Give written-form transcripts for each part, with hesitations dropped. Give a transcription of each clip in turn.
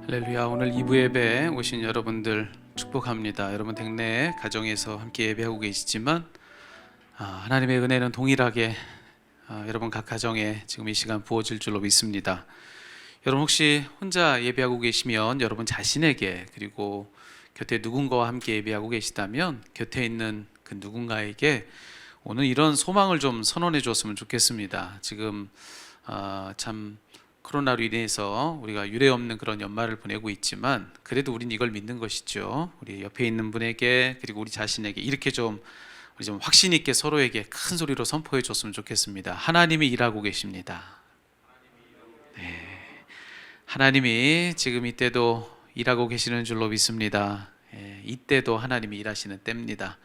할렐루야. 오늘 2부 예배에 오신 여러분들 축복합니다. 여러분 댁내 가정에서 함께 예배하고 계시지만 하나님의 은혜는 동일하게 여러분 각 가정에 지금 이 시간 부어질 줄로 믿습니다. 여러분 혹시 혼자 예배하고 계시면 여러분 자신에게, 그리고 곁에 누군가와 함께 예배하고 계시다면 곁에 있는 그 누군가에게 오늘 이런 소망을 좀 선언해 줬으면 좋겠습니다. 지금 참 코로나로 인해서 우리가 유례없는 그런 연말을 보내고 있지만 그래도 우린 이걸 믿는 것이죠. 우리 옆에 있는 분에게, 그리고 우리 자신에게 이렇게 우리 좀 확신 있게 서로에게 큰 소리로 선포해 줬으면 좋겠습니다. 하나님이 일하고 계십니다. 네. 하나님이 지금 이때도 일하고 계시는 줄로 믿습니다. 이때도 하나님이 일하시는 때입니다.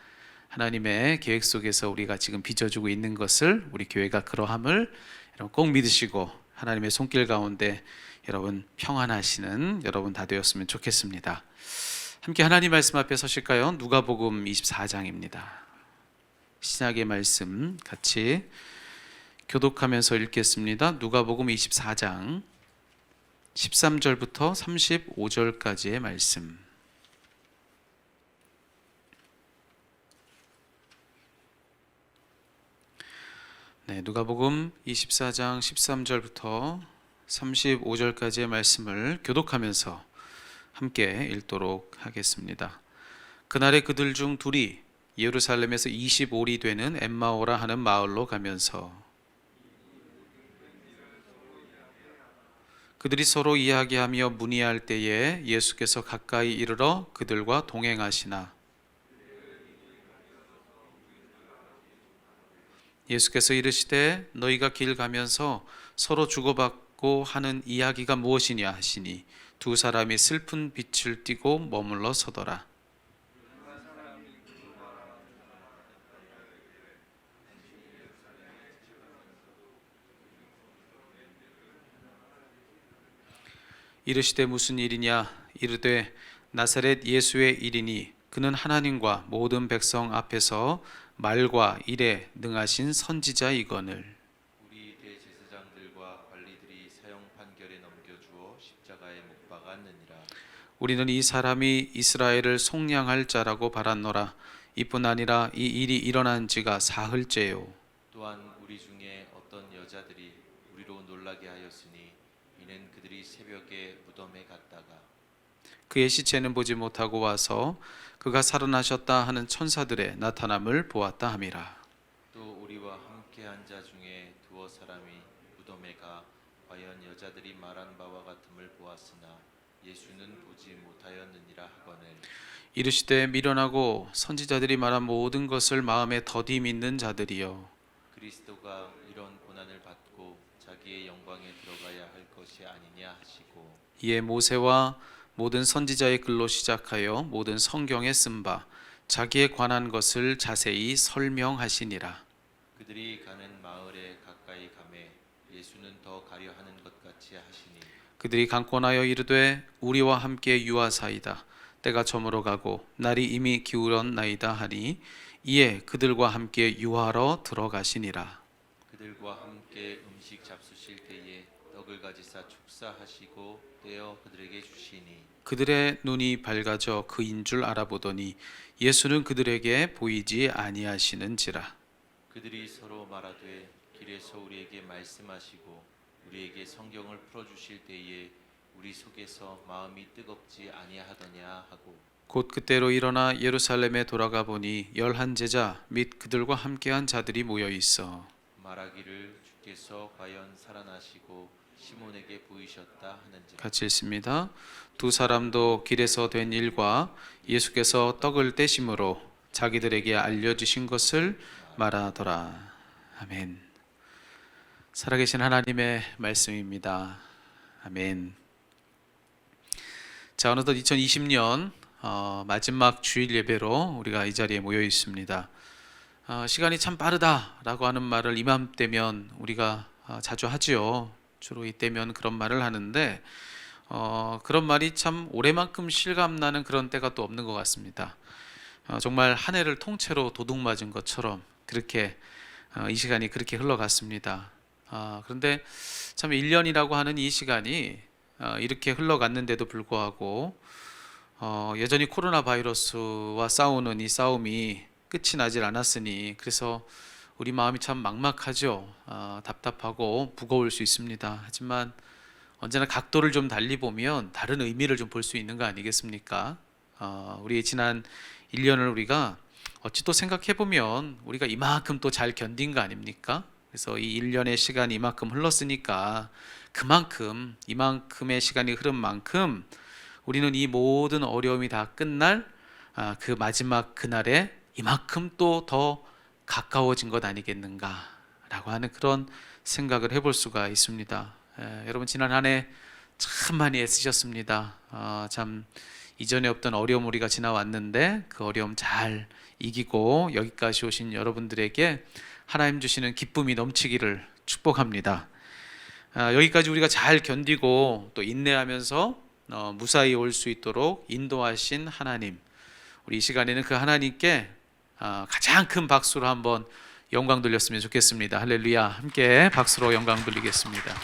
하나님의 계획 속에서 우리가 지금 빚어주고 있는 것을, 우리 교회가 그러함을 여러분 꼭 믿으시고 하나님의 손길 가운데 여러분 평안하시는 여러분 다 되었으면 좋겠습니다. 함께 하나님 말씀 앞에 서실까요? 누가복음 24장입니다. 신약의 말씀 같이 교독하면서 읽겠습니다. 누가복음 24장 13절부터 35절까지의 말씀. 네, 누가복음 24장 13절부터 35절까지의 말씀을 교독하면서 함께 읽도록 하겠습니다. 그날에 그들 중 둘이 예루살렘에서 25리 되는 엠마오라 하는 마을로 가면서 그들이 서로 이야기하며 문의할 때에 예수께서 가까이 이르러 그들과 동행하시나 예수께서 이르시되 너희가 길 가면서 서로 주고받고 하는 이야기가 무엇이냐 하시니 두 사람이 슬픈 빛을 띠고 머물러 서더라. 이르시되 무슨 일이냐 이르되 나사렛 예수의 일이니 그는 하나님과 모든 백성 앞에서 말과 일에 능하신 선지자이거늘. 우리 대제사장들과 관리들이 사형 판결에 넘겨주어 십자가에 못 박았느니라. 우리는 이 사람이 이스라엘을 속량할 자라고 바랐노라. 이뿐 아니라 이 일이 일어난 지가 사흘째요. 또한 우리 중에 어떤 여자들이 우리로 놀라게 하였으니 이는 그들이 새벽에 무덤에 갔다가 그의 시체는 보지 못하고 와서 그가 살아나셨다 하는 천사들의 나타남을 보았다 함이라. 또 우리와 함께한 자 중에 두어 사람이 무덤에 가 과연 여자들이 말한 바와 같음을 보았으나 예수는 보지 못하였느니라 하거늘. 이르시되 미련하고 선지자들이 말한 모든 것을 마음에 더디 믿는 자들이여, 그리스도가 이런 고난을 받고 자기의 영광에 들어가야 할 것이 아니냐 하시고 이에 모세와 모든 선지자의 글로 시작하여 모든 성경에 쓴 바 자기에 관한 것을 자세히 설명하시니라. 그들이 가는 마을에 가까이 가매 예수는 더 가려 하는 것 같이 하시니 그들이 강권하여 이르되 우리와 함께 유하사이다. 때가 저물어 가고 날이 이미 기울었나이다 하니 이에 그들과 함께 유하러 들어가시니라. 그들과 함께 음식 잡수실 때에 떡을 가지사 축사하시고 떼어 그들에게 주시니 그들의 눈이 밝아져 그인 줄 알아보더니 예수는 그들에게 보이지 아니하시는지라. 그들이 서로 말하되 길에서 우리에게 말씀하시고 우리에게 성경을 풀어주실 때에 우리 속에서 마음이 뜨겁지 아니하더냐 하고 곧 그때로 일어나 예루살렘에 돌아가 보니 11 제자 및 그들과 함께한 자들이 모여 있어 말하기를 주께서 과연 살아나시고 시몬에게 보이셨다 하는지라. 같이 읽습니다. 두 사람도 길에서 된 일과 예수께서 떡을 떼심으로 자기들에게 알려주신 것을 말하더라. 아멘. 살아계신 하나님의 말씀입니다. 아멘. 자, 어느덧 2020년 마지막 주일 예배로 우리가 이 자리에 모여 있습니다. 시간이 참 빠르다라고 하는 말을 이맘때면 우리가 자주 하지요. 주로 이때면 그런 말을 하는데 그런 말이 참 올해만큼 실감나는 그런 때가 또 없는 것 같습니다. 정말 한 해를 통째로 도둑 맞은 것처럼 그렇게 이 시간이 그렇게 흘러갔습니다. 그런데 참 1년이라고 하는 이 시간이 이렇게 흘러갔는데도 불구하고 여전히 코로나 바이러스와 싸우는 이 싸움이 끝이 나질 않았으니 그래서 우리 마음이 참 막막하죠. 답답하고 무거울 수 있습니다. 하지만 언제나 각도를 좀 달리 보면 다른 의미를 좀 볼 수 있는 거 아니겠습니까? 우리 지난 1년을 우리가 어찌 또 생각해 보면 우리가 이만큼 또 잘 견딘 거 아닙니까? 그래서 이 1년의 시간이 이만큼 흘렀으니까 그만큼 이만큼의 시간이 흐른 만큼 우리는 이 모든 어려움이 다 끝날 그 마지막 그날에 이만큼 또 더 가까워진 것 아니겠는가라고 하는 그런 생각을 해볼 수가 있습니다. 여러분 지난 한 해 참 많이 애쓰셨습니다. 참 이전에 없던 어려움 우리가 지나왔는데 그 어려움 잘 이기고 여기까지 오신 여러분들에게 하나님 주시는 기쁨이 넘치기를 축복합니다. 여기까지 우리가 잘 견디고 또 인내하면서 무사히 올 수 있도록 인도하신 하나님, 우리 이 시간에는 그 하나님께 가장 큰 박수로 한번 영광 돌렸으면 좋겠습니다. 할렐루야. 함께 박수로 영광 돌리겠습니다.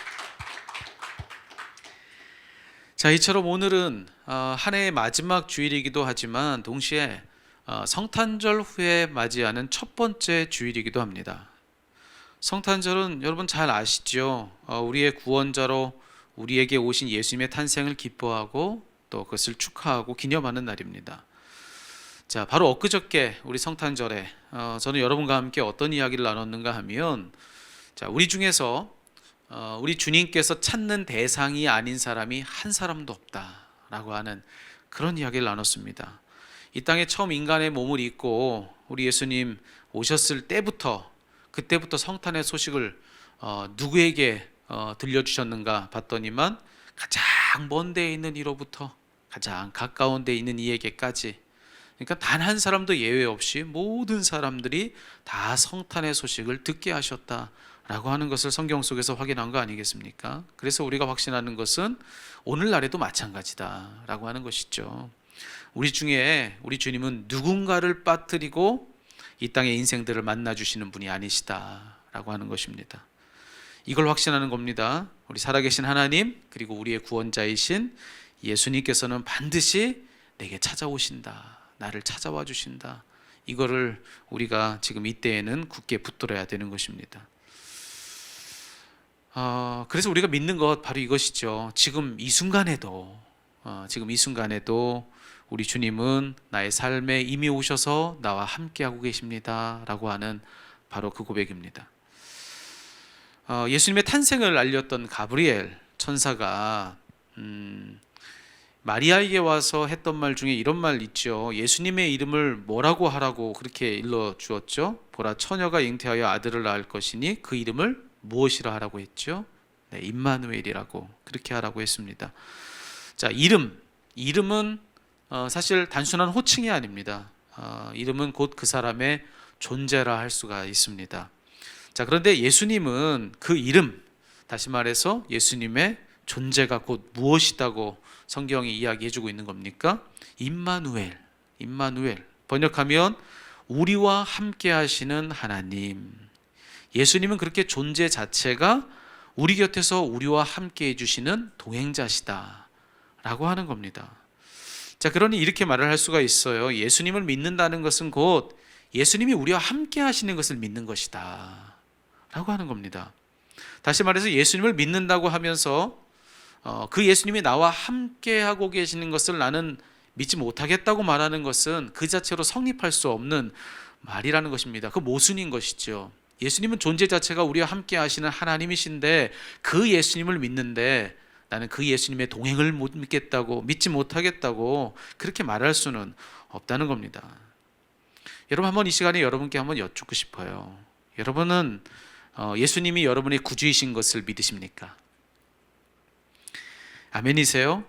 자, 이처럼 오늘은 한 해의 마지막 주일이기도 하지만 동시에 성탄절 후에 맞이하는 첫 번째 주일이기도 합니다. 성탄절은 여러분 잘 아시죠? 우리의 구원자로 우리에게 오신 예수님의 탄생을 기뻐하고 또 그것을 축하하고 기념하는 날입니다. 자, 바로 엊그저께 우리 성탄절에 저는 여러분과 함께 어떤 이야기를 나눴는가 하면, 자, 우리 중에서 우리 주님께서 찾는 대상이 아닌 사람이 한 사람도 없다라고 하는 그런 이야기를 나눴습니다. 이 땅에 처음 인간의 몸을 입고 우리 예수님 오셨을 때부터, 그때부터 성탄의 소식을 누구에게 들려주셨는가 봤더니만 가장 먼 데에 있는 이로부터 가장 가까운 데에 있는 이에게까지, 그러니까 단 한 사람도 예외 없이 모든 사람들이 다 성탄의 소식을 듣게 하셨다라고 하는 것을 성경 속에서 확인한 거 아니겠습니까? 그래서 우리가 확신하는 것은 오늘날에도 마찬가지다라고 하는 것이죠. 우리 중에 우리 주님은 누군가를 빠뜨리고 이 땅의 인생들을 만나주시는 분이 아니시다라고 하는 것입니다. 이걸 확신하는 겁니다. 우리 살아계신 하나님 그리고 우리의 구원자이신 예수님께서는 반드시 내게 찾아오신다, 나를 찾아와 주신다. 이거를 우리가 지금 이때에는 굳게 붙들어야 되는 것입니다. 그래서 우리가 믿는 것 바로 이것이죠. 지금 이 순간에도 우리 주님은 나의 삶에 이미 오셔서 나와 함께하고 계십니다 라고 하는 바로 그 고백입니다. 예수님의 탄생을 알렸던 가브리엘 천사가 마리아에게 와서 했던 말 중에 이런 말 있죠. 예수님의 이름을 뭐라고 하라고 그렇게 일러 주었죠. 보라, 처녀가 잉태하여 아들을 낳을 것이니 그 이름을 무엇이라 하라고 했죠? 네, 임마누엘이라고 그렇게 하라고 했습니다. 자, 이름은 사실 단순한 호칭이 아닙니다. 이름은 곧 그 사람의 존재라 할 수가 있습니다. 자, 그런데 예수님은 그 이름, 다시 말해서 예수님의 존재가 곧 무엇이다고 성경이 이야기해주고 있는 겁니까? 임마누엘, 번역하면 우리와 함께 하시는 하나님. 예수님은 그렇게 존재 자체가 우리 곁에서 우리와 함께 해주시는 동행자시다 라고 하는 겁니다. 자, 그러니 이렇게 말을 할 수가 있어요. 예수님을 믿는다는 것은 곧 예수님이 우리와 함께 하시는 것을 믿는 것이다 라고 하는 겁니다. 다시 말해서 예수님을 믿는다고 하면서 그 예수님이 나와 함께 하고 계시는 것을 나는 믿지 못하겠다고 말하는 것은 그 자체로 성립할 수 없는 말이라는 것입니다. 그 모순인 것이죠. 예수님은 존재 자체가 우리와 함께 하시는 하나님이신데 그 예수님을 믿는데 나는 그 예수님의 동행을 못 믿겠다고, 믿지 못하겠다고 그렇게 말할 수는 없다는 겁니다. 여러분, 한번 이 시간에 여러분께 한번 여쭙고 싶어요. 여러분은 예수님이 여러분의 구주이신 것을 믿으십니까? 아멘이세요?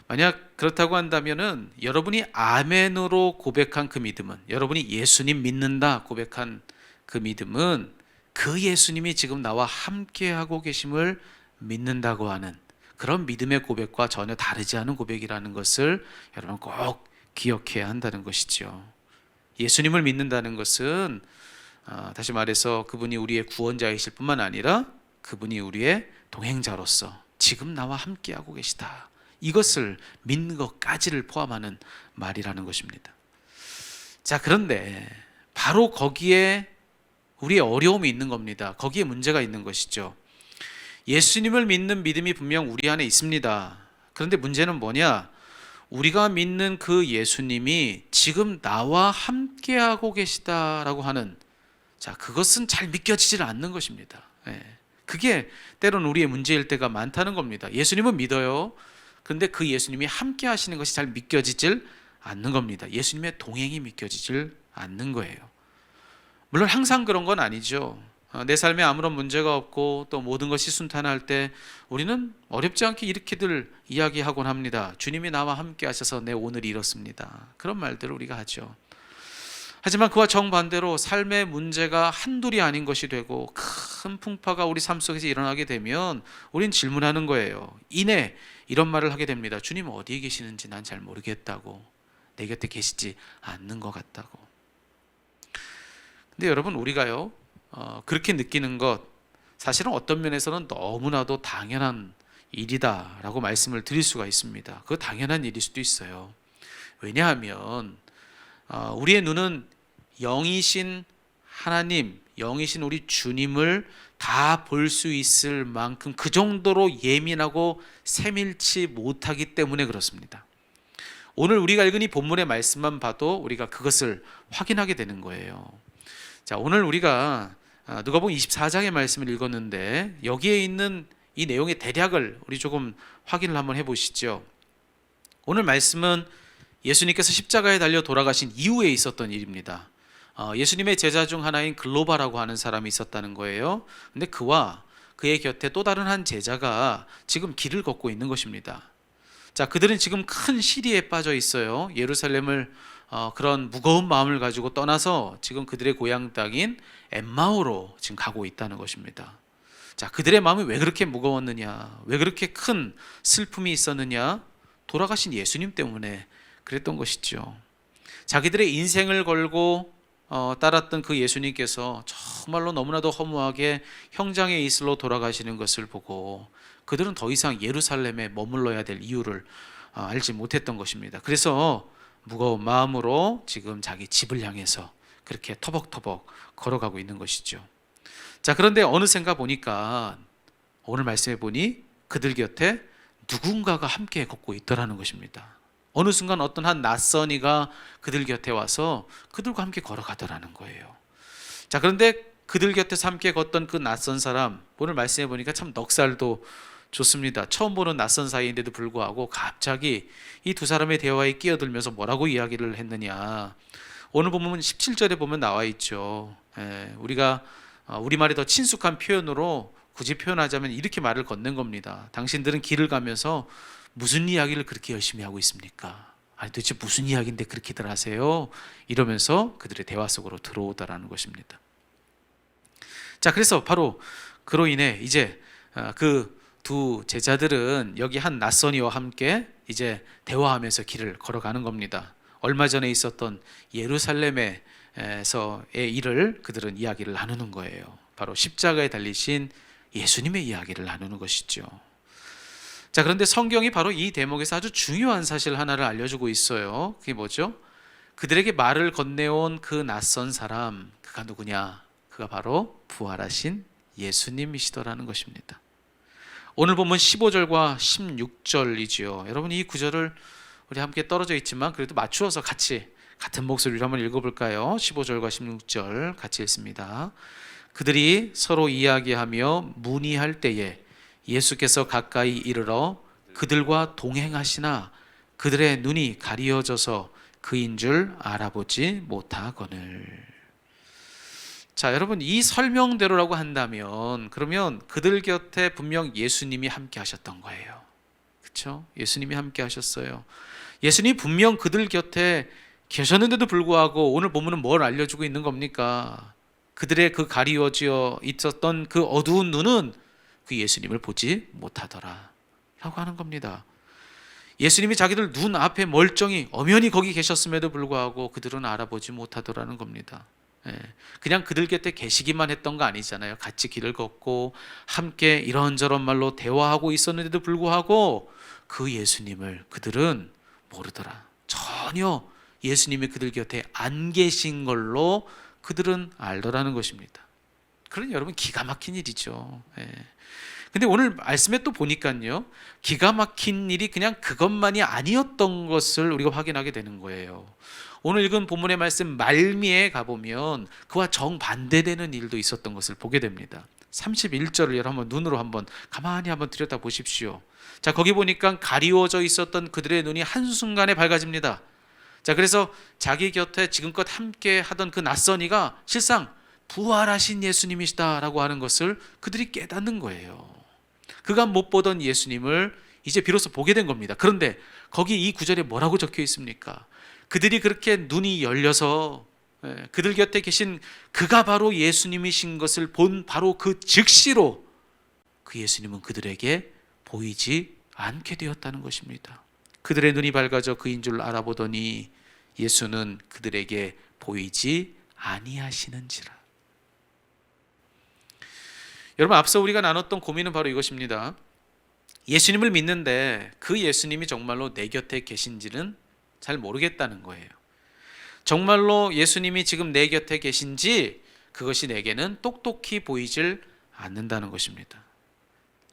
만약 그렇다고 한다면은 여러분이 아멘으로 고백한 그 믿음은, 여러분이 예수님 믿는다 고백한 그 믿음은 그 예수님이 지금 나와 함께하고 계심을 믿는다고 하는 그런 믿음의 고백과 전혀 다르지 않은 고백이라는 것을 여러분 꼭 기억해야 한다는 것이죠. 예수님을 믿는다는 것은 다시 말해서 그분이 우리의 구원자이실 뿐만 아니라 그분이 우리의 동행자로서 지금 나와 함께하고 계시다. 이것을 믿는 것까지를 포함하는 말이라는 것입니다. 자, 그런데 바로 거기에 우리의 어려움이 있는 겁니다. 거기에 문제가 있는 것이죠. 예수님을 믿는 믿음이 분명 우리 안에 있습니다. 그런데 문제는 뭐냐? 우리가 믿는 그 예수님이 지금 나와 함께하고 계시다라고 하는, 자, 그것은 잘 믿겨지질 않는 것입니다. 그게 때로는 우리의 문제일 때가 많다는 겁니다. 예수님은 믿어요. 그런데 그 예수님이 함께 하시는 것이 잘 믿겨지질 않는 겁니다. 예수님의 동행이 믿겨지질 않는 거예요. 물론 항상 그런 건 아니죠. 내 삶에 아무런 문제가 없고 또 모든 것이 순탄할 때 우리는 어렵지 않게 이렇게들 이야기하곤 합니다. 주님이 나와 함께 하셔서 내 오늘이 이렇습니다. 그런 말들을 우리가 하죠. 하지만 그와 정반대로 삶의 문제가 한둘이 아닌 것이 되고 큰 풍파가 우리 삶 속에서 일어나게 되면 우린 질문하는 거예요. 이내 이런 말을 하게 됩니다. 주님 어디에 계시는지 난 잘 모르겠다고, 내 곁에 계시지 않는 것 같다고. 근데 여러분, 우리가요 그렇게 느끼는 것, 사실은 어떤 면에서는 너무나도 당연한 일이다라고 말씀을 드릴 수가 있습니다. 그거 당연한 일일 수도 있어요. 왜냐하면 우리의 눈은 영이신 하나님, 영이신 우리 주님을 다 볼 수 있을 만큼 그 정도로 예민하고 세밀치 못하기 때문에 그렇습니다. 오늘 우리가 읽은 이 본문의 말씀만 봐도 우리가 그것을 확인하게 되는 거예요. 자, 오늘 우리가 누가복음 24장의 말씀을 읽었는데 여기에 있는 이 내용의 대략을 우리 조금 확인을 한번 해보시죠. 오늘 말씀은 예수님께서 십자가에 달려 돌아가신 이후에 있었던 일입니다. 예수님의 제자 중 하나인 글로바라고 하는 사람이 있었다는 거예요. 근데 그와 그의 곁에 또 다른 한 제자가 지금 길을 걷고 있는 것입니다. 자, 그들은 지금 큰 시리에 빠져 있어요. 예루살렘을 그런 무거운 마음을 가지고 떠나서 지금 그들의 고향 땅인 엠마오로 지금 가고 있다는 것입니다. 자, 그들의 마음이 왜 그렇게 무거웠느냐, 왜 그렇게 큰 슬픔이 있었느냐? 돌아가신 예수님 때문에 그랬던 것이죠. 자기들의 인생을 걸고 따랐던 그 예수님께서 정말로 너무나도 허무하게 형장의 이슬로 돌아가시는 것을 보고 그들은 더 이상 예루살렘에 머물러야 될 이유를 알지 못했던 것입니다. 그래서 무거운 마음으로 지금 자기 집을 향해서 그렇게 터벅터벅 걸어가고 있는 것이죠. 자, 그런데 어느샌가 보니까 오늘 말씀해 보니 그들 곁에 누군가가 함께 걷고 있더라는 것입니다. 어느 순간 어떤 한 낯선이가 그들 곁에 와서 그들과 함께 걸어가더라는 거예요. 자, 그런데 그들 곁에서 함께 걷던 그 낯선 사람, 오늘 말씀해 보니까 참 넉살도 좋습니다. 처음 보는 낯선 사이인데도 불구하고 갑자기 이 두 사람의 대화에 끼어들면서 뭐라고 이야기를 했느냐. 오늘 보면 17절에 보면 나와 있죠. 우리가 우리말이 더 친숙한 표현으로 굳이 표현하자면 이렇게 말을 건넨 겁니다. 당신들은 길을 가면서 무슨 이야기를 그렇게 열심히 하고 있습니까? 아니 도대체 무슨 이야기인데 그렇게들 하세요? 이러면서 그들의 대화 속으로 들어오더라는 것입니다. 자, 그래서 바로 그로 인해 이제 그 두 제자들은 여기 한 낯선이와 함께 이제 대화하면서 길을 걸어가는 겁니다. 얼마 전에 있었던 예루살렘에서의 일을 그들은 이야기를 나누는 거예요. 바로 십자가에 달리신 예수님의 이야기를 나누는 것이죠. 자, 그런데 성경이 바로 이 대목에서 아주 중요한 사실 하나를 알려주고 있어요. 그게 뭐죠? 그들에게 말을 건네온 그 낯선 사람, 그가 누구냐? 그가 바로 부활하신 예수님이시더라는 것입니다. 오늘 보면 15절과 16절이지요. 여러분, 이 구절을 우리 함께 떨어져 있지만 그래도 맞추어서 같이 같은 목소리로 한번 읽어볼까요? 15절과 16절 같이 읽습니다. 그들이 서로 이야기하며 문의할 때에 예수께서 가까이 이르러 그들과 동행하시나 그들의 눈이 가리어져서 그인 줄 알아보지 못하거늘. 자, 여러분, 이 설명대로라고 한다면 그러면 그들 곁에 분명 예수님이 함께 하셨던 거예요. 그렇죠? 예수님이 함께 하셨어요. 예수님이 분명 그들 곁에 계셨는데도 불구하고 오늘 본문은 뭘 알려주고 있는 겁니까? 그들의 그 가리워져 있었던 그 어두운 눈은 그 예수님을 보지 못하더라 라고 하는 겁니다. 예수님이 자기들 눈 앞에 멀쩡히 엄연히 거기 계셨음에도 불구하고 그들은 알아보지 못하더라는 겁니다. 그냥 그들 곁에 계시기만 했던 거 아니잖아요. 같이 길을 걷고 함께 이런저런 말로 대화하고 있었는데도 불구하고 그 예수님을 그들은 모르더라. 전혀 예수님이 그들 곁에 안 계신 걸로 그들은 알더라는 것입니다. 그러니 여러분 기가 막힌 일이죠. 근데 오늘 말씀에 또 보니까요, 기가 막힌 일이 그냥 그것만이 아니었던 것을 우리가 확인하게 되는 거예요. 오늘 읽은 본문의 말씀 말미에 가보면 그와 정반대되는 일도 있었던 것을 보게 됩니다. 31절을 여러분 눈으로 한번 가만히 한번 들여다 보십시오. 자, 거기 보니까 가리워져 있었던 그들의 눈이 한순간에 밝아집니다. 자, 그래서 자기 곁에 지금껏 함께 하던 그 낯선 이가 실상 부활하신 예수님이시다라고 하는 것을 그들이 깨닫는 거예요. 그간 못 보던 예수님을 이제 비로소 보게 된 겁니다. 그런데 거기 이 구절에 뭐라고 적혀 있습니까? 그들이 그렇게 눈이 열려서 그들 곁에 계신 그가 바로 예수님이신 것을 본 바로 그 즉시로 그 예수님은 그들에게 보이지 않게 되었다는 것입니다. 그들의 눈이 밝아져 그인 줄 알아보더니 예수는 그들에게 보이지 아니하시는지라. 여러분, 앞서 우리가 나눴던 고민은 바로 이것입니다. 예수님을 믿는데 그 예수님이 정말로 내 곁에 계신지는 잘 모르겠다는 거예요. 정말로 예수님이 지금 내 곁에 계신지 그것이 내게는 똑똑히 보이질 않는다는 것입니다.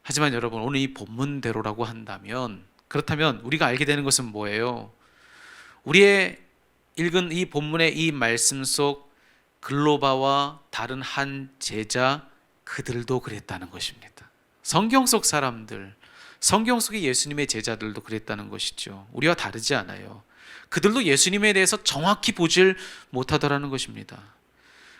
하지만 여러분, 오늘 이 본문대로라고 한다면, 그렇다면 우리가 알게 되는 것은 뭐예요? 우리의 읽은 이 본문의 이 말씀 속 글로바와 다른 한 제자, 그들도 그랬다는 것입니다. 성경 속 사람들, 성경 속의 예수님의 제자들도 그랬다는 것이죠. 우리와 다르지 않아요. 그들도 예수님에 대해서 정확히 보질 못하더라는 것입니다.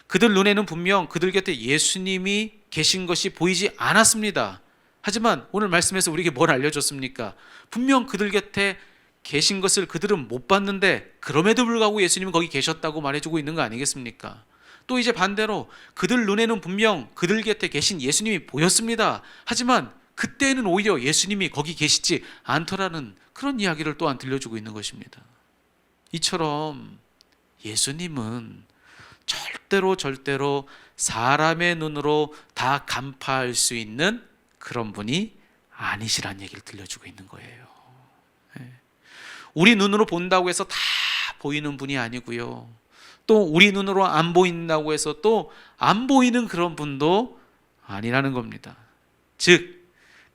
그들 눈에는 분명 그들 곁에 예수님이 계신 것이 보이지 않았습니다. 하지만 오늘 말씀에서 우리에게 뭘 알려줬습니까? 분명 그들 곁에 계신 것을 그들은 못 봤는데 그럼에도 불구하고 예수님은 거기 계셨다고 말해주고 있는 거 아니겠습니까? 또 이제 반대로 그들 눈에는 분명 그들 곁에 계신 예수님이 보였습니다. 하지만 그때는 오히려 예수님이 거기 계시지 않더라는 그런 이야기를 또한 들려주고 있는 것입니다. 이처럼 예수님은 절대로 사람의 눈으로 다 간파할 수 있는 그런 분이 아니시란 얘기를 들려주고 있는 거예요. 우리 눈으로 본다고 해서 다 보이는 분이 아니고요, 또 우리 눈으로 안 보인다고 해서 또 안 보이는 그런 분도 아니라는 겁니다. 즉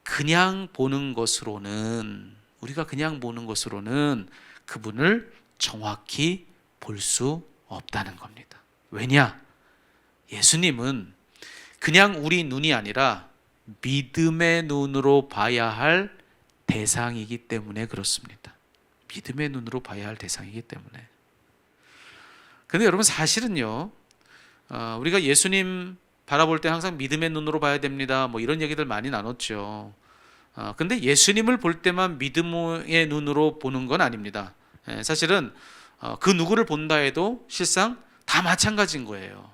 그냥 보는 것으로는, 우리가 그냥 보는 것으로는 그분을 정확히 볼 수 없다는 겁니다. 왜냐? 예수님은 그냥 우리 눈이 아니라 믿음의 눈으로 봐야 할 대상이기 때문에 그렇습니다. 믿음의 눈으로 봐야 할 대상이기 때문에. 근데 여러분, 사실은요, 우리가 예수님 바라볼 때 항상 믿음의 눈으로 봐야 됩니다, 뭐 이런 얘기들 많이 나눴죠. 근데 예수님을 볼 때만 믿음의 눈으로 보는 건 아닙니다. 사실은 그 누구를 본다 해도 실상 다 마찬가지인 거예요.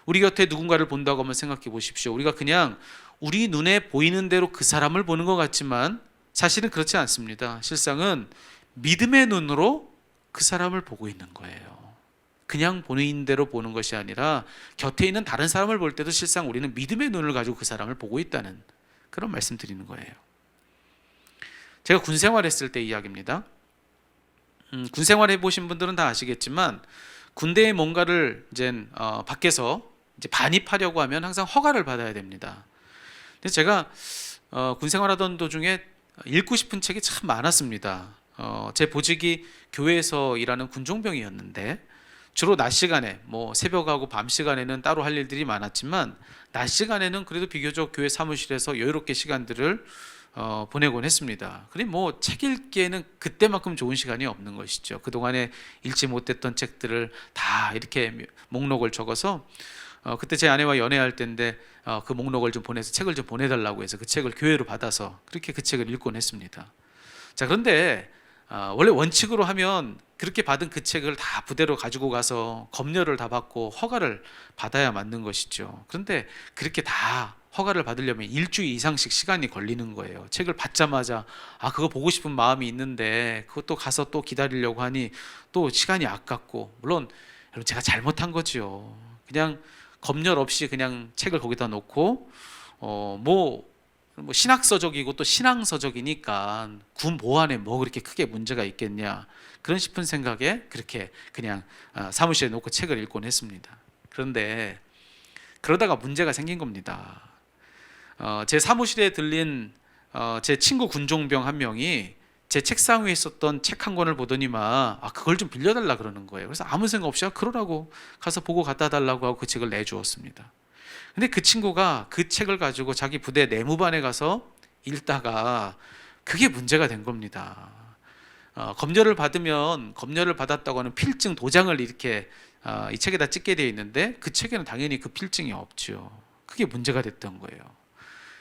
우리 곁에 누군가를 본다고 한번 생각해 보십시오. 우리가 그냥 우리 눈에 보이는 대로 그 사람을 보는 것 같지만 사실은 그렇지 않습니다. 실상은 믿음의 눈으로 그 사람을 보고 있는 거예요. 그냥 보이는 대로 보는 것이 아니라 곁에 있는 다른 사람을 볼 때도 실상 우리는 믿음의 눈을 가지고 그 사람을 보고 있다는 그런 말씀 드리는 거예요. 제가 군 생활했을 때 이야기입니다. 군 생활 해보신 분들은 다 아시겠지만 군대에 뭔가를 이제 밖에서 이제 반입하려고 하면 항상 허가를 받아야 됩니다. 근데 제가 군 생활하던 도중에 읽고 싶은 책이 참 많았습니다. 제 보직이 교회에서 일하는 군종병이었는데 주로 낮 시간에, 뭐 새벽하고 밤 시간에는 따로 할 일들이 많았지만 낮 시간에는 그래도 비교적 교회 사무실에서 여유롭게 시간들을 보내곤 했습니다. 그래 뭐 책 읽기에는 그때만큼 좋은 시간이 없는 것이죠. 그동안에 읽지 못했던 책들을 다 이렇게 목록을 적어서 그때 제 아내와 연애할 때인데 그 목록을 좀 보내서 책을 좀 보내달라고 해서 그 책을 교회로 받아서 그렇게 그 책을 읽곤 했습니다. 자, 그런데 원래 원칙으로 하면 그렇게 받은 그 책을 다 부대로 가지고 가서 검열을 다 받고 허가를 받아야 맞는 것이죠. 그런데 그렇게 다 허가를 받으려면 일주일 이상씩 시간이 걸리는 거예요. 책을 받자마자 그거 보고 싶은 마음이 있는데 그것도 가서 또 기다리려고 하니 또 시간이 아깝고, 물론 그럼 제가 잘못한 거지요. 그냥 검열 없이 그냥 책을 거기다 놓고 뭐 신학서적이고 또 신앙서적이니까 군보안에 뭐 그렇게 크게 문제가 있겠냐 그런 싶은 생각에 그렇게 그냥 사무실에 놓고 책을 읽곤 했습니다. 그런데 그러다가 문제가 생긴 겁니다. 제 사무실에 들린 제 친구 군종병 한 명이 제 책상 위에 있었던 책 한 권을 보더니만 그걸 좀 빌려달라 그러는 거예요. 그래서 아무 생각 없이 그러라고 가서 보고 갖다 달라고 하고 그 책을 내주었습니다. 근데 그 친구가 그 책을 가지고 자기 부대 내무반에 가서 읽다가 그게 문제가 된 겁니다. 검열을 받았다고 하는 필증 도장을 이렇게 이 책에다 찍게 되어 있는데 그 책에는 당연히 그 필증이 없죠. 그게 문제가 됐던 거예요.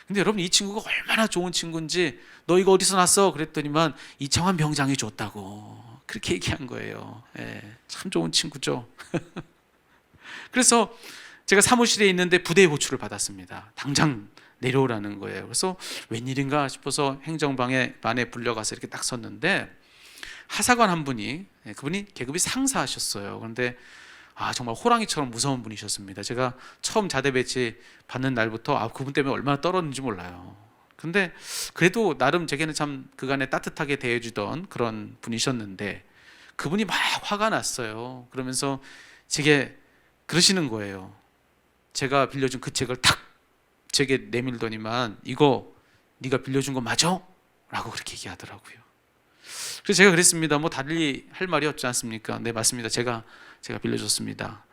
근데 여러분, 이 친구가 얼마나 좋은 친구인지, 너 이거 어디서 났어? 그랬더니만 이창환 병장이 줬다고 그렇게 얘기한 거예요. 참 좋은 친구죠. 그래서 제가 사무실에 있는데 부대 호출을 받았습니다. 당장 내려오라는 거예요. 그래서 웬일인가 싶어서 행정반에 불려가서 이렇게 딱 섰는데 하사관 한 분이, 그분이 계급이 상사하셨어요. 그런데 정말 호랑이처럼 무서운 분이셨습니다. 제가 처음 자대 배치 받는 날부터 그분 때문에 얼마나 떨었는지 몰라요. 근데 그래도 나름 제게는 참 그간에 따뜻하게 대해주던 그런 분이셨는데 그분이 막 화가 났어요. 그러면서 제게 그러시는 거예요. 제가 빌려준 그 책을 탁 제게 내밀더니만 이거 네가 빌려준 거 맞아? 라고 그렇게 얘기하더라고요. 그래서 제가 그랬습니다. 뭐 달리 할 말이 없지 않습니까? 네, 맞습니다. 제가 빌려줬습니다.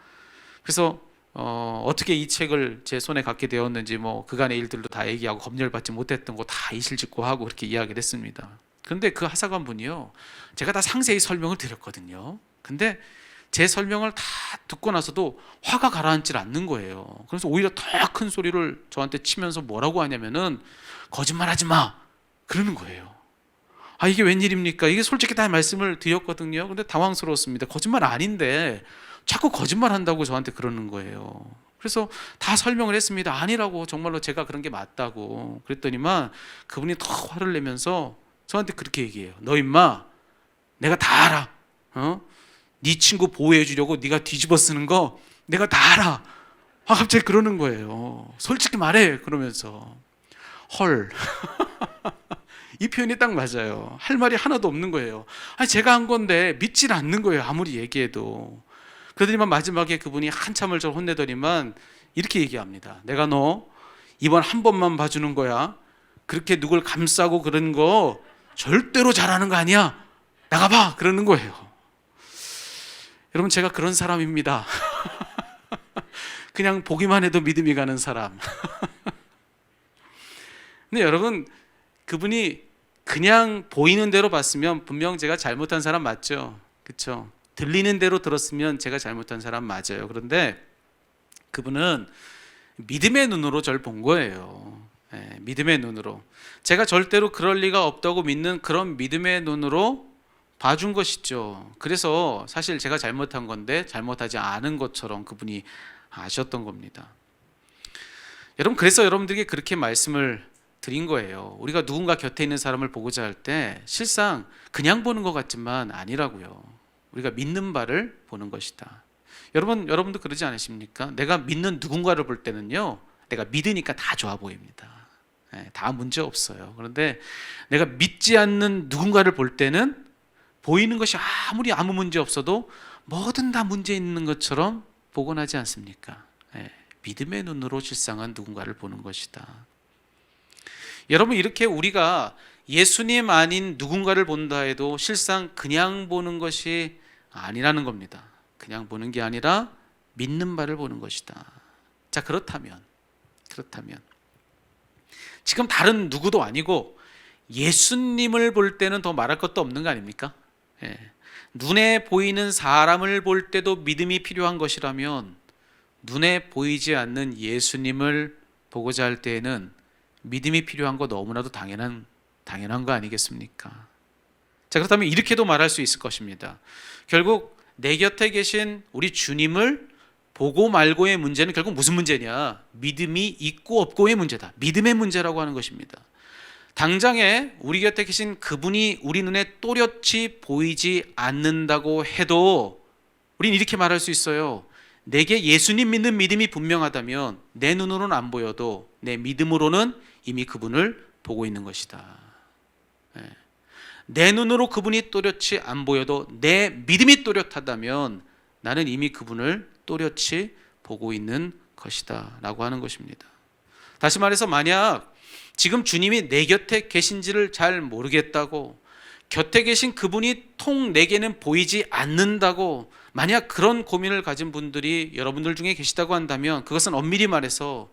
그래서 어떻게 이 책을 제 손에 갖게 되었는지 뭐 그간의 일들도 다 얘기하고 검열받지 못했던 거 다 이실직고 하고 그렇게 이야기를 했습니다. 그런데 그 하사관 분이요, 제가 다 상세히 설명을 드렸거든요. 근데 제 설명을 다 듣고 나서도 화가 가라앉질 않는 거예요. 그래서 오히려 더 큰 소리를 저한테 치면서 뭐라고 하냐면은 거짓말하지 마 그러는 거예요. 이게 웬일입니까? 이게 솔직히 다 말씀을 드렸거든요. 근데 당황스러웠습니다. 거짓말 아닌데 자꾸 거짓말한다고 저한테 그러는 거예요. 그래서 다 설명을 했습니다. 아니라고, 정말로 제가 그런 게 맞다고 그랬더니만 그분이 더 화를 내면서 저한테 그렇게 얘기해요. 너 임마, 내가 다 알아. 네 친구 보호해 주려고 네가 뒤집어 쓰는 거 내가 다 알아. 갑자기 그러는 거예요. 솔직히 말해 그러면서. 헐. 이 표현이 딱 맞아요. 할 말이 하나도 없는 거예요. 제가 한 건데 믿질 않는 거예요. 아무리 얘기해도. 그러더니만 마지막에 그분이 한참을 저를 혼내더니만 이렇게 얘기합니다. 내가 너 이번 한 번만 봐주는 거야. 그렇게 누굴 감싸고 그런 거 절대로 잘하는 거 아니야. 나가봐 그러는 거예요. 여러분, 제가 그런 사람입니다. 그냥 보기만 해도 믿음이 가는 사람. 근데 여러분, 그분이 그냥 보이는 대로 봤으면 분명 제가 잘못한 사람 맞죠? 그렇죠? 들리는 대로 들었으면 제가 잘못한 사람 맞아요. 그런데 그분은 믿음의 눈으로 저를 본 거예요. 믿음의 눈으로. 제가 절대로 그럴 리가 없다고 믿는 그런 믿음의 눈으로 봐준 것이죠. 그래서 사실 제가 잘못한 건데 잘못하지 않은 것처럼 그분이 아셨던 겁니다. 여러분, 그래서 여러분들에게 그렇게 말씀을 드린 거예요. 우리가 누군가 곁에 있는 사람을 보고자 할 때 실상 그냥 보는 것 같지만 아니라고요. 우리가 믿는 바를 보는 것이다. 여러분도 그러지 않으십니까? 내가 믿는 누군가를 볼 때는요, 내가 믿으니까 다 좋아 보입니다. 다 문제 없어요. 그런데 내가 믿지 않는 누군가를 볼 때는 보이는 것이 아무리 아무 문제 없어도 뭐든 다 문제 있는 것처럼 보곤 하지 않습니까? 믿음의 눈으로 실상한 누군가를 보는 것이다. 여러분, 이렇게 우리가 예수님 아닌 누군가를 본다 해도 실상 그냥 보는 것이 아니라는 겁니다. 그냥 보는 게 아니라 믿는 바를 보는 것이다. 자, 그렇다면 지금 다른 누구도 아니고 예수님을 볼 때는 더 말할 것도 없는 거 아닙니까? 눈에 보이는 사람을 볼 때도 믿음이 필요한 것이라면 눈에 보이지 않는 예수님을 보고자 할 때에는 믿음이 필요한 거 너무나도 당연한 거 아니겠습니까? 자, 그렇다면 이렇게도 말할 수 있을 것입니다. 결국 내 곁에 계신 우리 주님을 보고 말고의 문제는 결국 무슨 문제냐? 믿음이 있고 없고의 문제다. 믿음의 문제라고 하는 것입니다. 당장에 우리 곁에 계신 그분이 우리 눈에 또렷이 보이지 않는다고 해도 우린 이렇게 말할 수 있어요. 내게 예수님 믿는 믿음이 분명하다면 내 눈으로는 안 보여도 내 믿음으로는 이미 그분을 보고 있는 것이다. 내 눈으로 그분이 또렷이 안 보여도 내 믿음이 또렷하다면 나는 이미 그분을 또렷이 보고 있는 것이다 라고 하는 것입니다. 다시 말해서 만약 지금 주님이 내 곁에 계신지를 잘 모르겠다고, 곁에 계신 그분이 통 내게는 보이지 않는다고, 만약 그런 고민을 가진 분들이 여러분들 중에 계시다고 한다면 그것은 엄밀히 말해서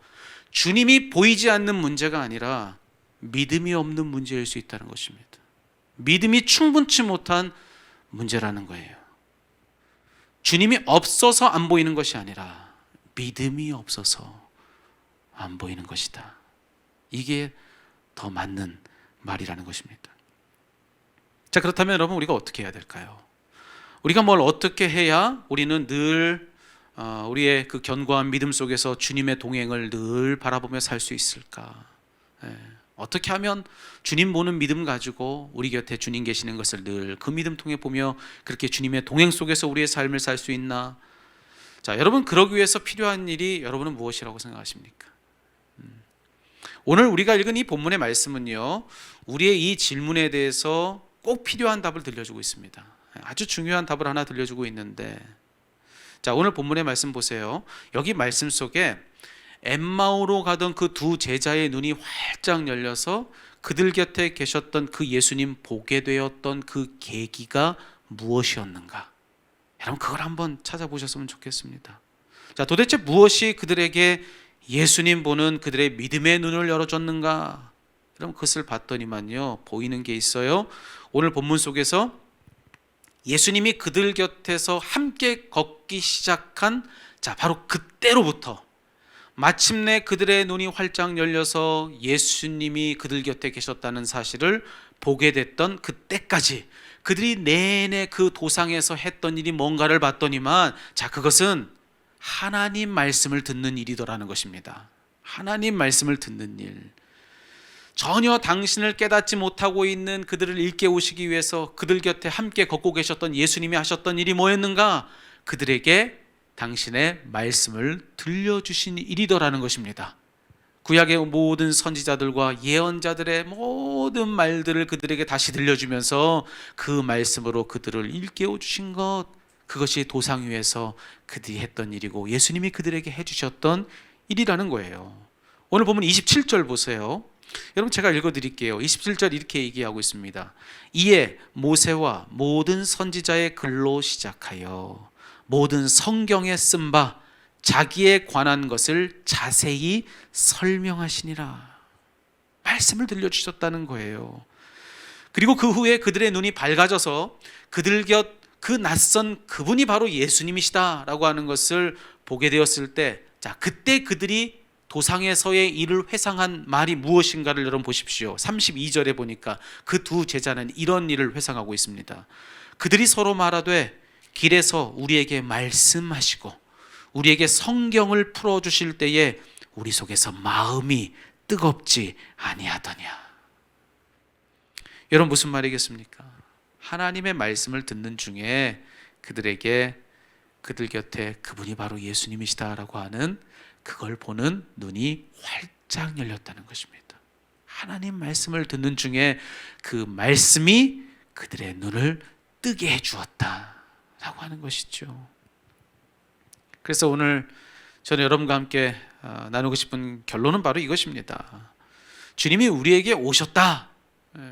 주님이 보이지 않는 문제가 아니라 믿음이 없는 문제일 수 있다는 것입니다. 믿음이 충분치 못한 문제라는 거예요. 주님이 없어서 안 보이는 것이 아니라 믿음이 없어서 안 보이는 것이다. 이게 더 맞는 말이라는 것입니다. 자, 그렇다면 여러분, 우리가 어떻게 해야 될까요? 우리가 뭘 어떻게 해야 우리는 늘 우리의 그 견고한 믿음 속에서 주님의 동행을 늘 바라보며 살 수 있을까? 어떻게 하면 주님 보는 믿음 가지고 우리 곁에 주님 계시는 것을 늘 그 믿음 통해 보며 그렇게 주님의 동행 속에서 우리의 삶을 살 수 있나? 자, 여러분, 그러기 위해서 필요한 일이 여러분은 무엇이라고 생각하십니까? 오늘 우리가 읽은 이 본문의 말씀은요, 우리의 이 질문에 대해서 꼭 필요한 답을 들려주고 있습니다. 아주 중요한 답을 하나 들려주고 있는데, 자, 오늘 본문의 말씀 보세요. 여기 말씀 속에 엠마오로 가던 그 두 제자의 눈이 활짝 열려서 그들 곁에 계셨던 그 예수님 보게 되었던 그 계기가 무엇이었는가? 여러분, 그걸 한번 찾아보셨으면 좋겠습니다. 자, 도대체 무엇이 그들에게 예수님 보는 그들의 믿음의 눈을 열어줬는가? 여러분, 그것을 봤더니만요, 보이는 게 있어요. 오늘 본문 속에서 예수님이 그들 곁에서 함께 걷기 시작한, 자, 바로 그때로부터 마침내 그들의 눈이 활짝 열려서 예수님이 그들 곁에 계셨다는 사실을 보게 됐던 그때까지 그들이 내내 그 도상에서 했던 일이 뭔가를 봤더니만, 자, 그것은 하나님 말씀을 듣는 일이더라는 것입니다. 하나님 말씀을 듣는 일. 전혀 당신을 깨닫지 못하고 있는 그들을 일깨우시기 위해서 그들 곁에 함께 걷고 계셨던 예수님이 하셨던 일이 뭐였는가? 그들에게 당신의 말씀을 들려주신 일이더라는 것입니다. 구약의 모든 선지자들과 예언자들의 모든 말들을 그들에게 다시 들려주면서 그 말씀으로 그들을 일깨워 주신 것, 그것이 도상 위에서 그들이 했던 일이고 예수님이 그들에게 해주셨던 일이라는 거예요. 오늘 보면 27절 보세요. 여러분, 제가 읽어드릴게요. 27절 이렇게 얘기하고 있습니다. 이에 모세와 모든 선지자의 글로 시작하여 모든 성경에 쓴 바 자기에 관한 것을 자세히 설명하시니라. 말씀을 들려주셨다는 거예요. 그리고 그 후에 그들의 눈이 밝아져서 그들 곁 그 낯선 그분이 바로 예수님이시다라고 하는 것을 보게 되었을 때, 자, 그때 그들이 도상에서의 일을 회상한 말이 무엇인가를 여러분 보십시오. 32절에 보니까 그 두 제자는 이런 일을 회상하고 있습니다. 그들이 서로 말하되 길에서 우리에게 말씀하시고 우리에게 성경을 풀어주실 때에 우리 속에서 마음이 뜨겁지 아니하더냐. 여러분, 무슨 말이겠습니까? 하나님의 말씀을 듣는 중에 그들에게 그들 곁에 그분이 바로 예수님이시다라고 하는 그걸 보는 눈이 활짝 열렸다는 것입니다. 하나님 말씀을 듣는 중에 그 말씀이 그들의 눈을 뜨게 해주었다라고 하는 것이죠. 그래서 오늘 저는 여러분과 함께 나누고 싶은 결론은 바로 이것입니다. 주님이 우리에게 오셨다,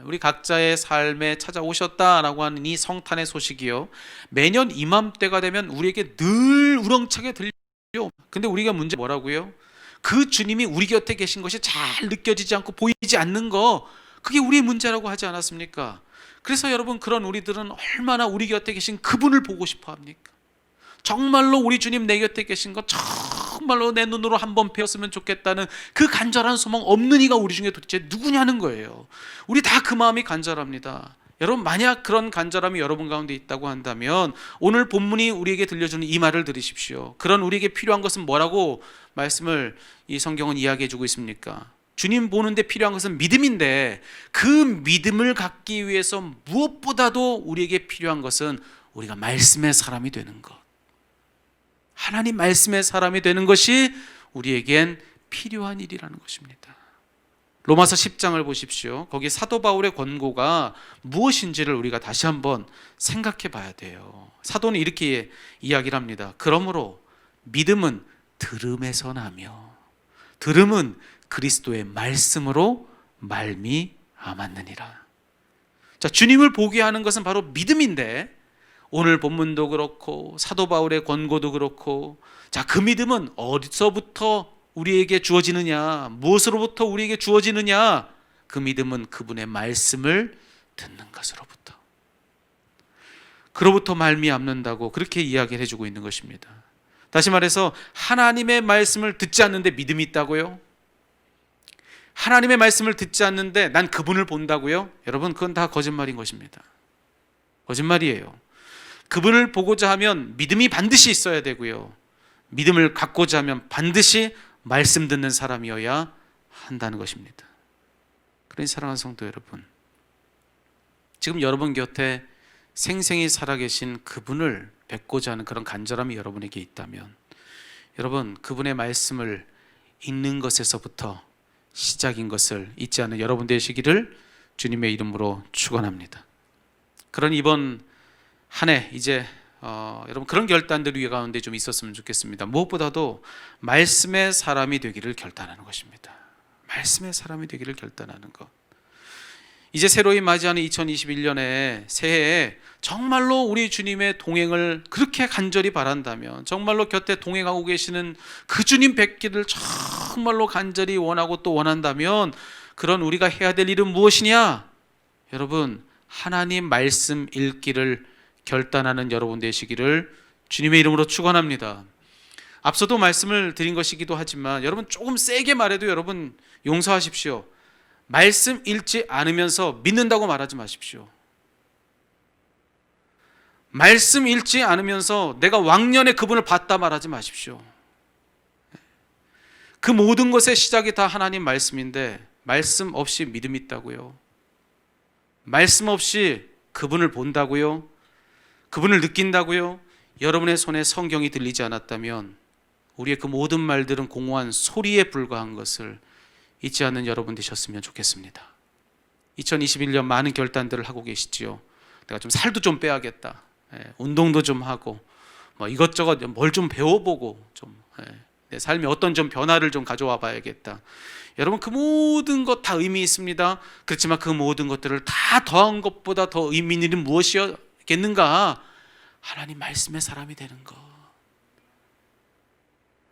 우리 각자의 삶에 찾아오셨다라고 하는 이 성탄의 소식이요, 매년 이맘때가 되면 우리에게 늘 우렁차게 들려요. 근데 우리가 문제 뭐라고요? 그 주님이 우리 곁에 계신 것이 잘 느껴지지 않고 보이지 않는 거, 그게 우리의 문제라고 하지 않았습니까? 그래서 여러분, 그런 우리들은 얼마나 우리 곁에 계신 그분을 보고 싶어 합니까? 정말로 우리 주님 내 곁에 계신 것 정말로 내 눈으로 한번 배웠으면 좋겠다는 그 간절한 소망 없는 이가 우리 중에 도대체 누구냐는 거예요. 우리 다 그 마음이 간절합니다. 여러분, 만약 그런 간절함이 여러분 가운데 있다고 한다면 오늘 본문이 우리에게 들려주는 이 말을 들으십시오. 그런 우리에게 필요한 것은 뭐라고 말씀을 이 성경은 이야기해 주고 있습니까? 주님 보는데 필요한 것은 믿음인데, 그 믿음을 갖기 위해서 무엇보다도 우리에게 필요한 것은 우리가 말씀의 사람이 되는 것, 하나님 말씀의 사람이 되는 것이 우리에겐 필요한 일이라는 것입니다. 로마서 10장을 보십시오. 거기 사도 바울의 권고가 무엇인지를 우리가 다시 한번 생각해 봐야 돼요. 사도는 이렇게 이야기를 합니다. 그러므로 믿음은 들음에서 나며 들음은 그리스도의 말씀으로 말미암았느니라. 자, 주님을 보게 하는 것은 바로 믿음인데, 오늘 본문도 그렇고 사도 바울의 권고도 그렇고, 자, 그 믿음은 어디서부터 우리에게 주어지느냐, 무엇으로부터 우리에게 주어지느냐? 그 믿음은 그분의 말씀을 듣는 것으로부터, 그로부터 말미암는다고 그렇게 이야기를 해주고 있는 것입니다. 다시 말해서 하나님의 말씀을 듣지 않는데 믿음이 있다고요? 하나님의 말씀을 듣지 않는데 난 그분을 본다고요? 여러분, 그건 다 거짓말인 것입니다. 거짓말이에요. 그분을 보고자 하면 믿음이 반드시 있어야 되고요, 믿음을 갖고자 하면 반드시 말씀 듣는 사람이어야 한다는 것입니다. 그러니 사랑하는 성도 여러분, 지금 여러분 곁에 생생히 살아계신 그분을 뵙고자 하는 그런 간절함이 여러분에게 있다면, 여러분, 그분의 말씀을 읽는 것에서부터 시작인 것을 잊지 않는 여러분 되시기를 주님의 이름으로 축원합니다. 그런 이번 한 해 이제 여러분, 그런 결단들이 가운데 좀 있었으면 좋겠습니다. 무엇보다도 말씀의 사람이 되기를 결단하는 것입니다. 말씀의 사람이 되기를 결단하는 것. 이제 새로이 맞이하는 2021년에 새해에 정말로 우리 주님의 동행을 그렇게 간절히 바란다면, 정말로 곁에 동행하고 계시는 그 주님 뵙기를 정말로 간절히 원하고 또 원한다면, 그런 우리가 해야 될 일은 무엇이냐? 여러분, 하나님 말씀 읽기를 결단하는 여러분 되시기를 주님의 이름으로 축원합니다. 앞서도 말씀을 드린 것이기도 하지만, 여러분, 조금 세게 말해도 여러분 용서하십시오. 말씀 읽지 않으면서 믿는다고 말하지 마십시오. 말씀 읽지 않으면서 내가 왕년에 그분을 봤다 말하지 마십시오. 그 모든 것의 시작이 다 하나님 말씀인데, 말씀 없이 믿음이 있다고요? 말씀 없이 그분을 본다고요? 그분을 느낀다고요? 여러분의 손에 성경이 들리지 않았다면 우리의 그 모든 말들은 공허한 소리에 불과한 것을 잊지 않는 여러분 되셨으면 좋겠습니다. 2021년 많은 결단들을 하고 계시지요. 내가 좀 살도 좀 빼야겠다, 운동도 좀 하고, 이것저것 뭘 좀 배워보고, 내 삶에 어떤 좀 변화를 좀 가져와 봐야겠다. 여러분, 그 모든 것 다 의미 있습니다. 그렇지만 그 모든 것들을 다 더한 것보다 더 의미 있는 일은 무엇이겠는가? 하나님 말씀의 사람이 되는 것.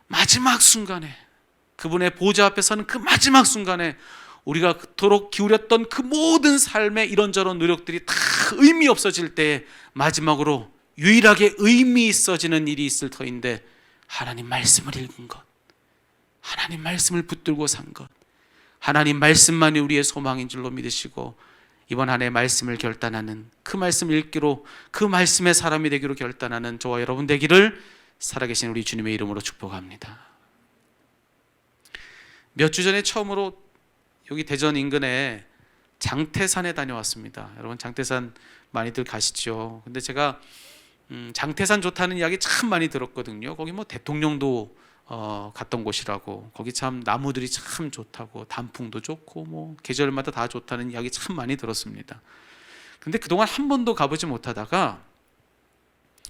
마지막 순간에, 그분의 보좌 앞에 서는 그 마지막 순간에 우리가 그토록 기울였던 그 모든 삶의 이런저런 노력들이 다 의미 없어질 때 마지막으로 유일하게 의미 있어지는 일이 있을 터인데, 하나님 말씀을 읽은 것, 하나님 말씀을 붙들고 산 것, 하나님 말씀만이 우리의 소망인 줄로 믿으시고 이번 한 해 말씀을 결단하는, 그 말씀 읽기로 그 말씀의 사람이 되기로 결단하는 저와 여러분 되기를 살아계신 우리 주님의 이름으로 축복합니다. 몇 주 전에 처음으로 여기 대전 인근에 장태산에 다녀왔습니다. 여러분, 장태산 많이들 가시죠? 근데 제가 장태산 좋다는 이야기 참 많이 들었거든요. 거기 대통령도 갔던 곳이라고, 거기 참 나무들이 참 좋다고, 단풍도 좋고 계절마다 다 좋다는 이야기 참 많이 들었습니다. 근데 그동안 한 번도 가보지 못하다가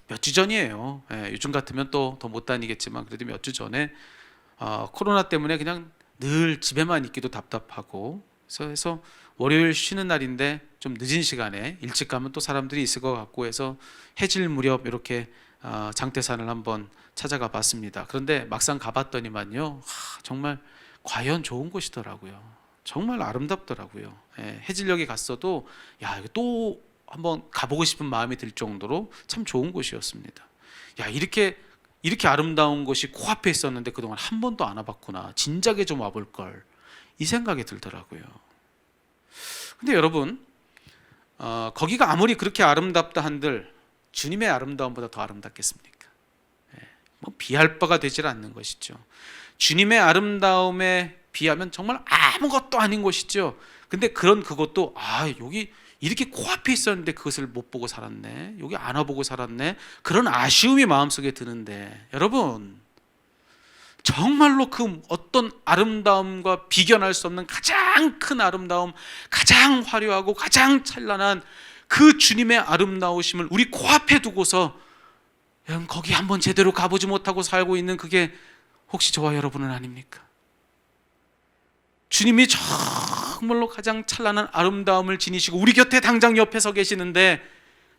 몇 주 전이에요. 요즘 같으면 또 더 못 다니겠지만 그래도 몇 주 전에 코로나 때문에 그냥 늘 집에만 있기도 답답하고, 그래서 월요일 쉬는 날인데 좀 늦은 시간에 일찍 가면 또 사람들이 있을 것 같고 해서 해질 무렵 이렇게 장태산을 한번 찾아가 봤습니다. 그런데 막상 가봤더니만요, 정말 과연 좋은 곳이더라고요. 정말 아름답더라고요. 해질녘에 갔어도 이거 또 한번 가보고 싶은 마음이 들 정도로 참 좋은 곳이었습니다. 이렇게 아름다운 곳이 코앞에 있었는데 그동안 한 번도 안 와봤구나, 진작에 좀 와볼 걸, 이 생각이 들더라고요. 근데 여러분, 거기가 아무리 그렇게 아름답다 한들 주님의 아름다움보다 더 아름답겠습니까? 비할 바가 되질 않는 것이죠. 주님의 아름다움에 비하면 정말 아무것도 아닌 곳이죠. 근데 그것도 이렇게 코앞에 있었는데 그것을 못 보고 살았네, 여기 안 와보고 살았네, 그런 아쉬움이 마음속에 드는데, 여러분 정말로 그 어떤 아름다움과 비견할 수 없는 가장 큰 아름다움, 가장 화려하고 가장 찬란한 그 주님의 아름다우심을 우리 코앞에 두고서 거기 한번 제대로 가보지 못하고 살고 있는 그게 혹시 저와 여러분은 아닙니까? 주님이 정말로 가장 찬란한 아름다움을 지니시고 우리 곁에 당장 옆에 서 계시는데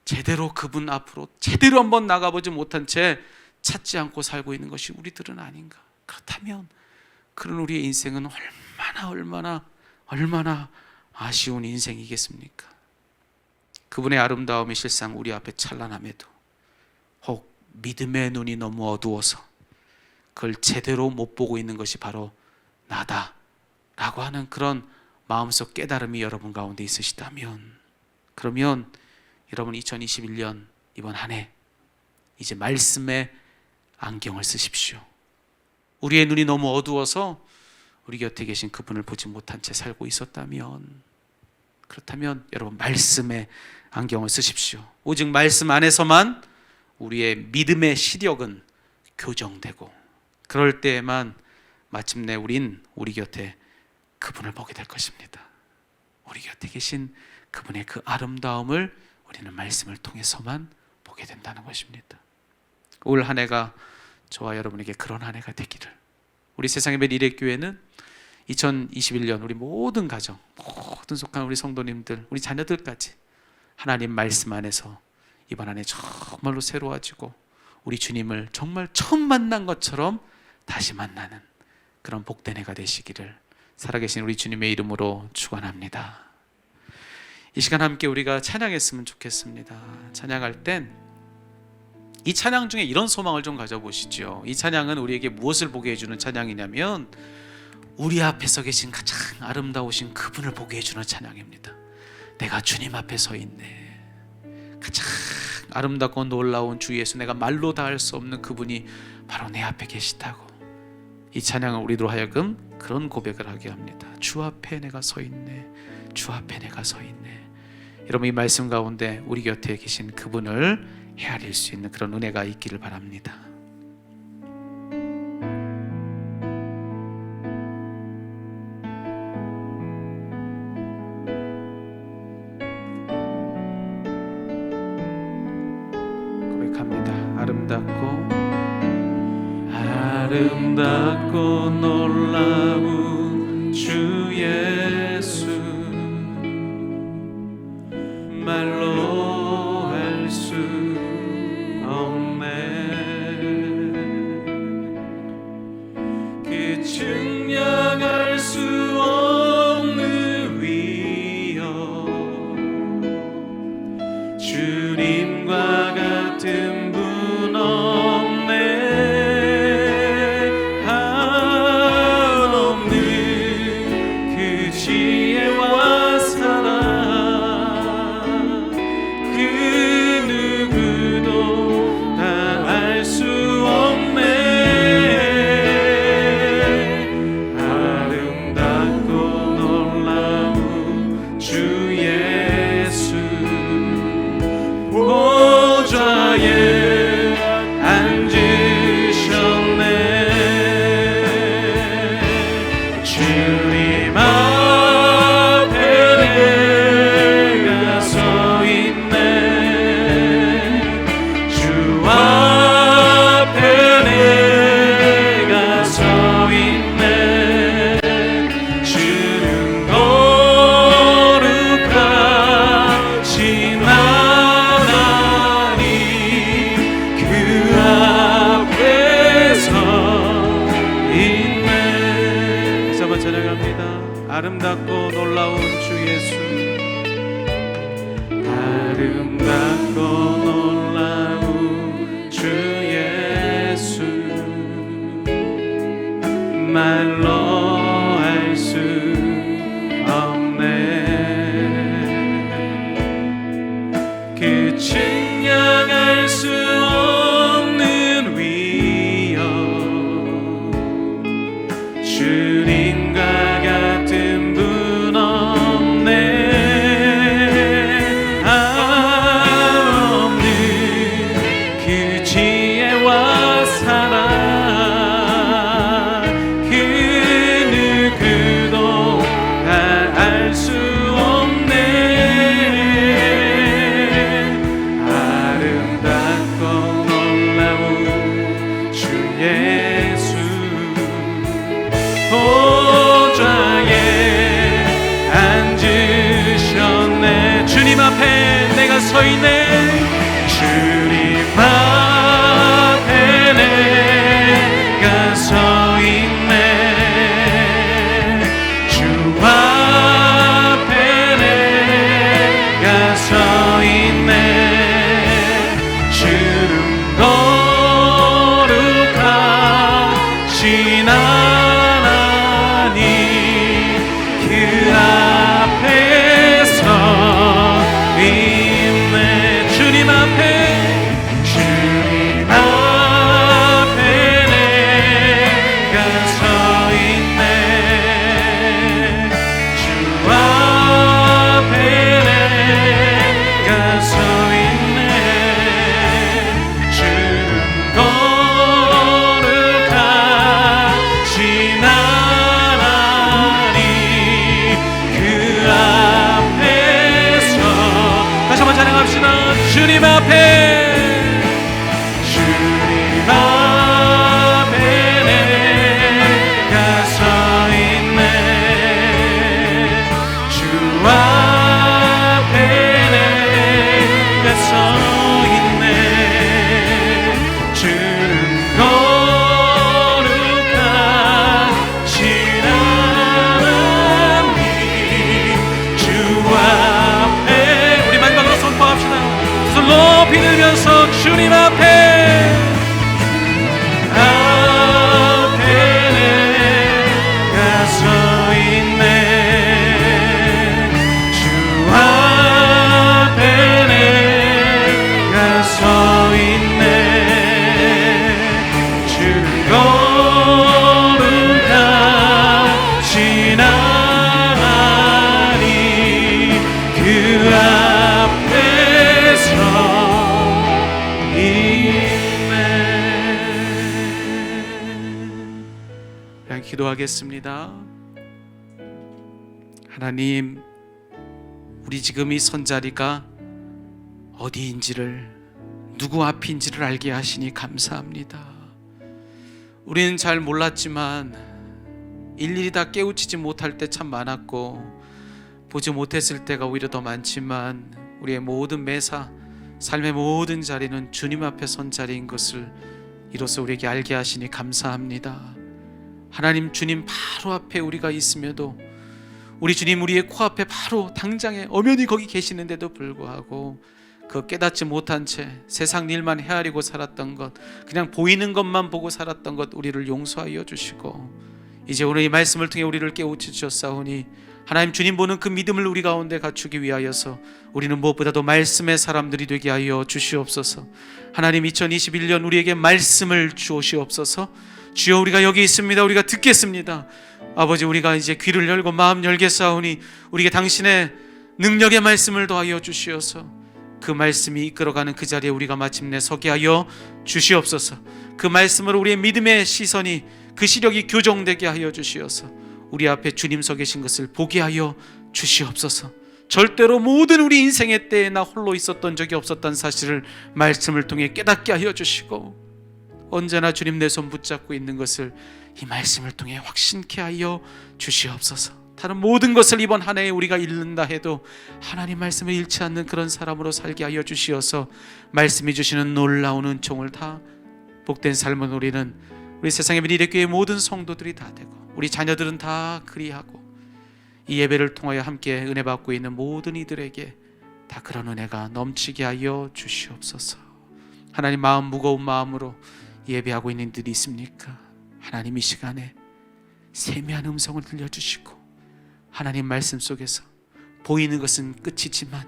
제대로 그분 앞으로 제대로 한번 나가보지 못한 채 찾지 않고 살고 있는 것이 우리들은 아닌가? 그렇다면 그런 우리의 인생은 얼마나 아쉬운 인생이겠습니까? 그분의 아름다움이 실상 우리 앞에 찬란함에도 혹 믿음의 눈이 너무 어두워서 그걸 제대로 못 보고 있는 것이 바로 나다 라고 하는 그런 마음속 깨달음이 여러분 가운데 있으시다면, 그러면 여러분 2021년 이번 한 해 이제 말씀의 안경을 쓰십시오. 우리의 눈이 너무 어두워서 우리 곁에 계신 그분을 보지 못한 채 살고 있었다면, 그렇다면 여러분 말씀의 안경을 쓰십시오. 오직 말씀 안에서만 우리의 믿음의 시력은 교정되고, 그럴 때에만 마침내 우린 우리 곁에 그분을 보게 될 것입니다. 우리 곁에 계신 그분의 그 아름다움을 우리는 말씀을 통해서만 보게 된다는 것입니다. 올 한 해가 저와 여러분에게 그런 한 해가 되기를. 우리 세상의 별 일회교회는 2021년 우리 모든 가정, 모든 속한 우리 성도님들, 우리 자녀들까지 하나님 말씀 안에서 이번 한 해 정말로 새로워지고 우리 주님을 정말 처음 만난 것처럼 다시 만나는 그런 복된 해가 되시기를 살아계신 우리 주님의 이름으로 축원합니다. 이 시간 함께 우리가 찬양했으면 좋겠습니다. 찬양할 땐 이 찬양 중에 이런 소망을 좀 가져보시죠. 이 찬양은 우리에게 무엇을 보게 해주는 찬양이냐면 우리 앞에서 계신 가장 아름다우신 그분을 보게 해주는 찬양입니다. 내가 주님 앞에 서 있네. 가장 아름답고 놀라운 주 예수, 내가 말로 다 할 수 없는 그분이 바로 내 앞에 계시다고. 이 찬양은 우리로 하여금 그런 고백을 하게 합니다. 주 앞에 내가 서 있네. 주 앞에 내가 서 있네. 여러분 이 말씀 가운데 우리 곁에 계신 그분을 헤아릴 수 있는 그런 은혜가 있기를 바랍니다. 고백합니다. 아름답고 놀라운 주 예수, 말로 할 수 없네. 그 증명할 수 없는 위엄, 주님과 같은 분 없네. 한없는 그 지혜와 사랑, 그 누구도 다 알 수 없네. 아름답고 놀라운 주 예수, 보좌에 앉으셨네. 주님 앞에 내가 서 있네. 주 앞에 내가 서 있네. 주는 거룩하신 하나님, 그 앞에 서 있네. 다시 한번 찬양합니다. 아름답고 놀라운 주 예수, 아름답고 놀라운 주 예수, 말로 할 수 없네. 그 증량할 수 없는 위엄, 주님과 같은 분 없네. 서 있네. 주님 앞에 내가 서 있네. 주 앞에 내가 서 있네. 주는 거룩하신 하나님 그 앞에 서 있네. 주님 앞에 내가 서 있네. 주 앞에 내가 서 있네. 주는 거룩하신 하나님 그 앞에서 다시 한번 찬양합시다. 주님 앞에 내가 서 있네. 주 앞에 내가 서 있네. 주는 거룩하신 하나님 주 앞에 우리 마지막으로 선포합시다. 두 손 높이 들면서 주님 앞에 내가 서 있네. 주 앞에 내가 서 있네. 주는 거룩하신 하나님 그 앞에서 있네. 그냥 기도하겠습니다. 하나님, 우리 지금 이 선자리가 어디인지를, 누구 앞인지를 알게 하시니 감사합니다. 우리는 잘 몰랐지만 일일이 다 깨우치지 못할 때 참 많았고 보지 못했을 때가 오히려 더 많지만 우리의 모든 매사, 삶의 모든 자리는 주님 앞에 선 자리인 것을 이로써 우리에게 알게 하시니 감사합니다. 하나님, 주님 바로 앞에 우리가 있음에도 우리 주님 우리의 코앞에 바로 당장에 엄연히 거기 계시는데도 불구하고 그 깨닫지 못한 채 세상 일만 헤아리고 살았던 것, 그냥 보이는 것만 보고 살았던 것 우리를 용서하여 주시고 이제 오늘 이 말씀을 통해 우리를 깨우쳐 주셨사오니 하나님, 주님 보는 그 믿음을 우리 가운데 갖추기 위하여서 우리는 무엇보다도 말씀의 사람들이 되게 하여 주시옵소서. 하나님, 2021년 우리에게 말씀을 주시옵소서. 주여, 우리가 여기 있습니다. 우리가 듣겠습니다. 아버지, 우리가 이제 귀를 열고 마음 열겠사오니 우리에게 당신의 능력의 말씀을 더하여 주시어서 그 말씀이 이끌어가는 그 자리에 우리가 마침내 서게 하여 주시옵소서. 그 말씀으로 우리의 믿음의 시선이, 그 시력이 교정되게 하여 주시어서 우리 앞에 주님 서 계신 것을 보게 하여 주시옵소서. 절대로 모든 우리 인생의 때에 나 홀로 있었던 적이 없었던 사실을 말씀을 통해 깨닫게 하여 주시고 언제나 주님 내 손 붙잡고 있는 것을 이 말씀을 통해 확신케 하여 주시옵소서. 다른 모든 것을 이번 한 해에 우리가 잃는다 해도 하나님 말씀을 잃지 않는 그런 사람으로 살게 하여 주시어서 말씀이 주시는 놀라운 은총을 다 복된 삶을 우리는 우리 세상의 미래교회 모든 성도들이 다 되고 우리 자녀들은 다 그리하고 이 예배를 통하여 함께 은혜 받고 있는 모든 이들에게 다 그런 은혜가 넘치게 하여 주시옵소서. 하나님, 마음 무거운 마음으로 예배하고 있는 이들이 있습니까? 하나님, 이 시간에 세미한 음성을 들려주시고 하나님 말씀 속에서 보이는 것은 끝이지만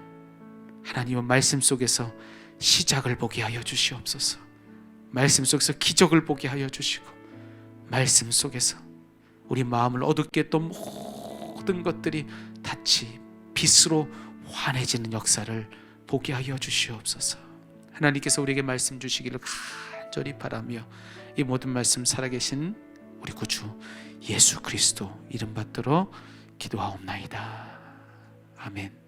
하나님은 말씀 속에서 시작을 보게 하여 주시옵소서. 말씀 속에서 기적을 보게 하여 주시고 말씀 속에서 우리 마음을 어둡게 했던 모든 것들이 다시 빛으로 환해지는 역사를 보게 하여 주시옵소서. 하나님께서 우리에게 말씀 주시기를 간절히 바라며 이 모든 말씀 살아계신 우리 구주 예수 그리스도 이름 받들어 기도하옵나이다. 아멘.